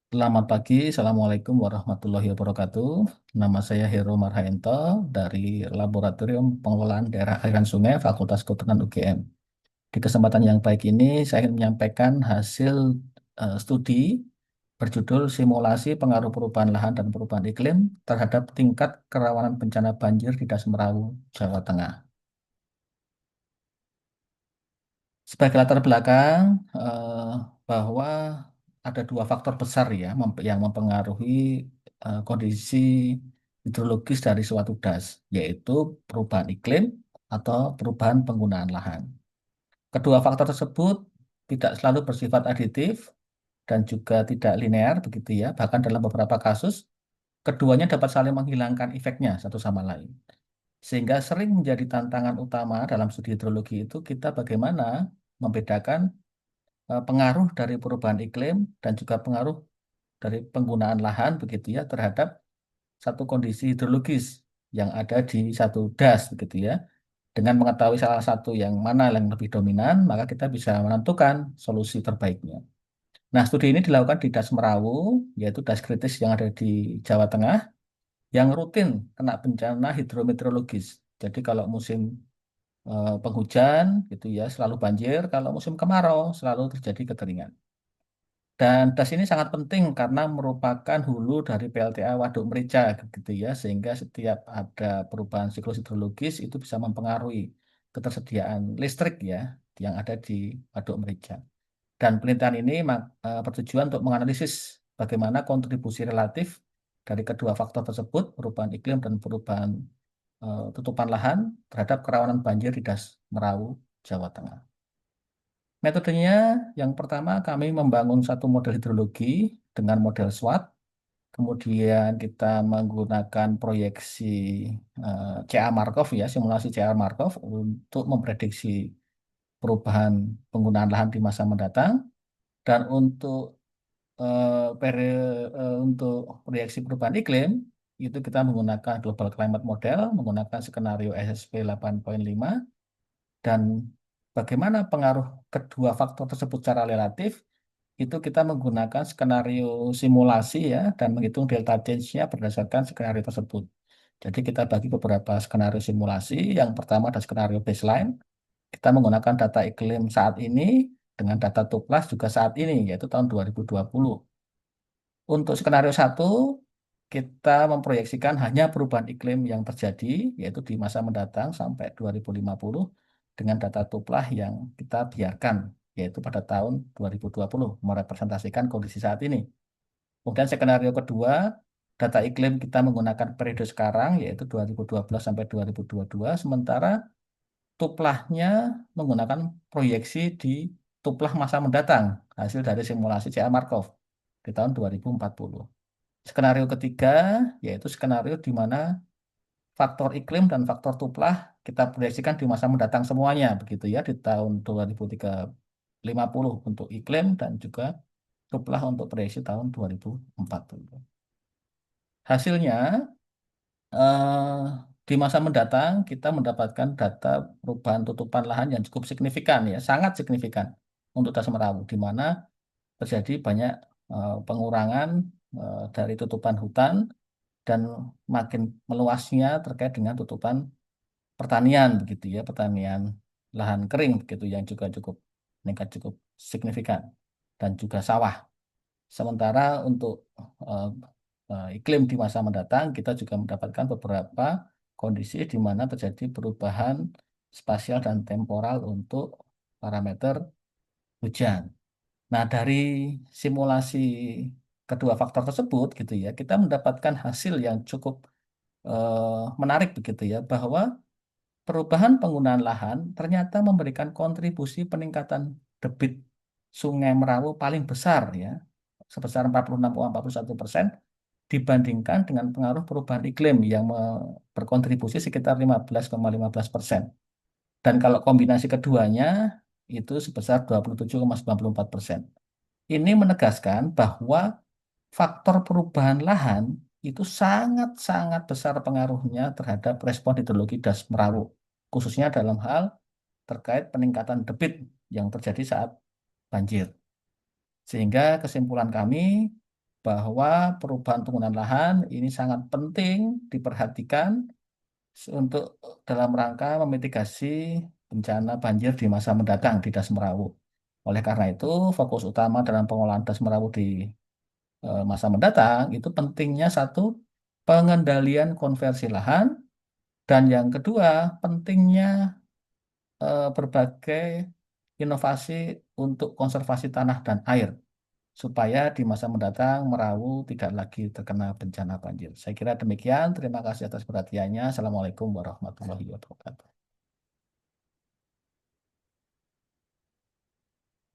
Selamat pagi, Assalamualaikum warahmatullahi wabarakatuh. Nama saya Hero Marhaento dari Laboratorium Pengelolaan Daerah Aliran Sungai Fakultas Kehutanan UGM. Di kesempatan yang baik ini, saya ingin menyampaikan hasil studi berjudul Simulasi Pengaruh Perubahan Lahan dan Perubahan Iklim terhadap Tingkat Kerawanan Bencana Banjir di Das Merawu, Jawa Tengah. Sebagai latar belakang, bahwa ada dua faktor besar ya yang mempengaruhi kondisi hidrologis dari suatu das, yaitu perubahan iklim atau perubahan penggunaan lahan. Kedua faktor tersebut tidak selalu bersifat aditif dan juga tidak linear begitu ya. Bahkan dalam beberapa kasus, keduanya dapat saling menghilangkan efeknya satu sama lain. Sehingga sering menjadi tantangan utama dalam studi hidrologi itu kita bagaimana membedakan pengaruh dari perubahan iklim dan juga pengaruh dari penggunaan lahan begitu ya terhadap satu kondisi hidrologis yang ada di satu das begitu ya. Dengan mengetahui salah satu yang mana yang lebih dominan, maka kita bisa menentukan solusi terbaiknya. Nah, studi ini dilakukan di Das Merawu, yaitu das kritis yang ada di Jawa Tengah, yang rutin kena bencana hidrometeorologis. Jadi kalau musim penghujan gitu ya selalu banjir, kalau musim kemarau selalu terjadi kekeringan. Dan das ini sangat penting karena merupakan hulu dari PLTA Waduk Merica gitu ya, sehingga setiap ada perubahan siklus hidrologis itu bisa mempengaruhi ketersediaan listrik ya yang ada di Waduk Merica. Dan penelitian ini bertujuan untuk menganalisis bagaimana kontribusi relatif dari kedua faktor tersebut, perubahan iklim dan perubahan tutupan lahan terhadap kerawanan banjir di Das Merawu, Jawa Tengah. Metodenya yang pertama kami membangun satu model hidrologi dengan model SWOT. Kemudian kita menggunakan proyeksi CA Markov ya, simulasi CA Markov untuk memprediksi perubahan penggunaan lahan di masa mendatang. Dan untuk proyeksi perubahan iklim itu kita menggunakan Global Climate Model, menggunakan skenario SSP 8.5 dan bagaimana pengaruh kedua faktor tersebut secara relatif itu kita menggunakan skenario simulasi ya dan menghitung delta change-nya berdasarkan skenario tersebut. Jadi kita bagi beberapa skenario simulasi. Yang pertama ada skenario baseline. Kita menggunakan data iklim saat ini dengan data Tuplas juga saat ini yaitu tahun 2020. Untuk skenario satu, kita memproyeksikan hanya perubahan iklim yang terjadi, yaitu di masa mendatang sampai 2050, dengan data tuplah yang kita biarkan, yaitu pada tahun 2020, merepresentasikan kondisi saat ini. Kemudian skenario kedua, data iklim kita menggunakan periode sekarang, yaitu 2012 sampai 2022, sementara tuplahnya menggunakan proyeksi di tuplah masa mendatang, hasil dari simulasi CA Markov di tahun 2040. Skenario ketiga yaitu skenario di mana faktor iklim dan faktor tuplah kita proyeksikan di masa mendatang semuanya begitu ya di tahun 2050 untuk iklim dan juga tuplah untuk proyeksi tahun 2040. Hasilnya eh, di masa mendatang kita mendapatkan data perubahan tutupan lahan yang cukup signifikan ya, sangat signifikan untuk Das Merawu di mana terjadi banyak pengurangan dari tutupan hutan dan makin meluasnya terkait dengan tutupan pertanian begitu ya, pertanian lahan kering begitu yang juga cukup meningkat cukup signifikan dan juga sawah. Sementara untuk eh, iklim di masa mendatang kita juga mendapatkan beberapa kondisi di mana terjadi perubahan spasial dan temporal untuk parameter hujan. Nah, dari simulasi kedua faktor tersebut gitu ya, kita mendapatkan hasil yang cukup menarik begitu ya, bahwa perubahan penggunaan lahan ternyata memberikan kontribusi peningkatan debit Sungai Merawu paling besar ya, sebesar 46,41% dibandingkan dengan pengaruh perubahan iklim yang berkontribusi sekitar 15,15%. Dan kalau kombinasi keduanya itu sebesar 27,94%. Ini menegaskan bahwa faktor perubahan lahan itu sangat-sangat besar pengaruhnya terhadap respon hidrologi das Merawu, khususnya dalam hal terkait peningkatan debit yang terjadi saat banjir. Sehingga kesimpulan kami bahwa perubahan penggunaan lahan ini sangat penting diperhatikan untuk dalam rangka memitigasi bencana banjir di masa mendatang di Das Merawu. Oleh karena itu, fokus utama dalam pengolahan Das Merawu di masa mendatang itu pentingnya satu, pengendalian konversi lahan, dan yang kedua, pentingnya berbagai inovasi untuk konservasi tanah dan air supaya di masa mendatang Merawu tidak lagi terkena bencana banjir. Saya kira demikian. Terima kasih atas perhatiannya. Assalamualaikum warahmatullahi wabarakatuh.